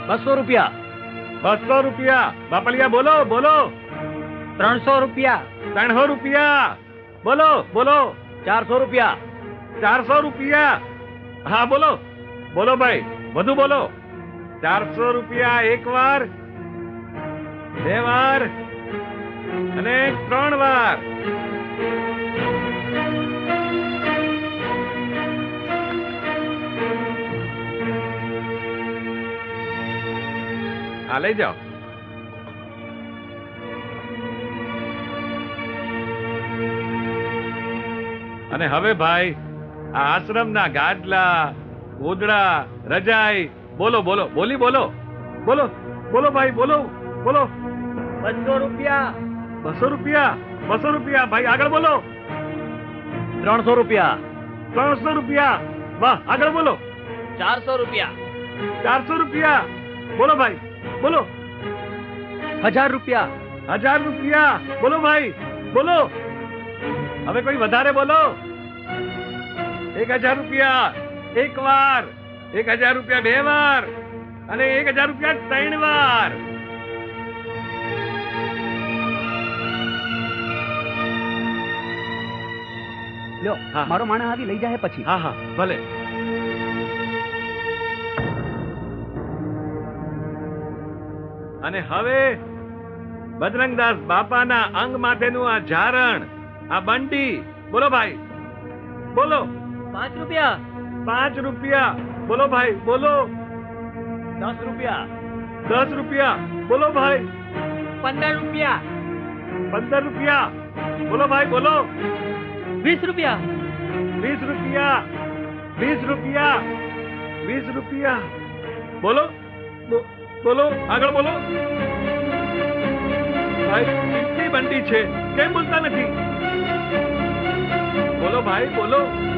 ₹200. 200 રૂપિયા. બાપલિયા બોલો બોલો. ₹300. 300 રૂપિયા. બોલો બોલો. ₹400. 400 રૂપિયા. હા બોલો બોલો ભાઈ, વધુ બોલો. 400 રૂપિયા એક વાર, બે વાર અને 3 વાર. આ લઈ જાઓ. અને હવે ભાઈ આ આશ્રમના ગાદલા, ગોદડા, રજાઈ બોલો બોલો, બોલી બોલો બોલો બોલો ભાઈ બોલો બોલો. ₹200. 200 રૂપિયા. 200 રૂપિયા ભાઈ, આગળ બોલો. ₹300. 300 રૂપિયા. વાહ, આગળ બોલો. ₹400. 400 રૂપિયા. બોલો ભાઈ બોલો. ₹1000. 1000 રૂપિયા. બોલો ભાઈ બોલો. હવે કોઈ વધારે બોલો. 1000 રૂપિયા એક વાર, 1000 રૂપિયા બે વાર અને 1000 રૂપિયા 3 વાર. લ્યો, હા. મારો માણસ આવી લઈ જાય પછી. હા હા ભલે. અને હવે બજરંગદાસ બાપાના અંગ માથેનું આ ઝારણ, આ બંટી બોલો ભાઈ બોલો. ₹5. 5 રૂપિયા. બોલો ભાઈ બોલો. ₹10. 10 રૂપિયા. બોલો ભાઈ. ₹15. 15 રૂપિયા. બોલો ભાઈ બોલો. ₹20. 20 રૂપિયા. 20 રૂપિયા. 20 રૂપિયા. બોલો બોલો, આગળ બોલો. ભાઈ કેટલી બંટી છે, કેમ બોલતા નથી? બોલો ભાઈ બોલો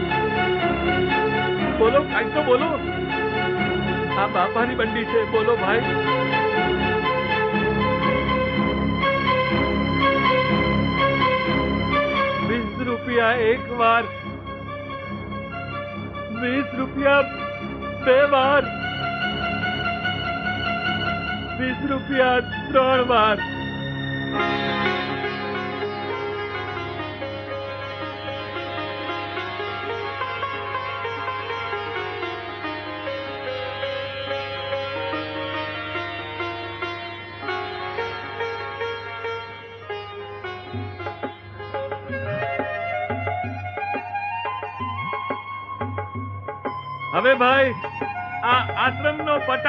બોલો, કાંઈક તો બોલો. આ બાપાની બંડી છે, બોલો ભાઈ. ₹20 એક વાર, 20 રૂપિયા બે વાર, 20 રૂપિયા 3 વાર. હવે ભાઈ આ આશ્રમનો પટા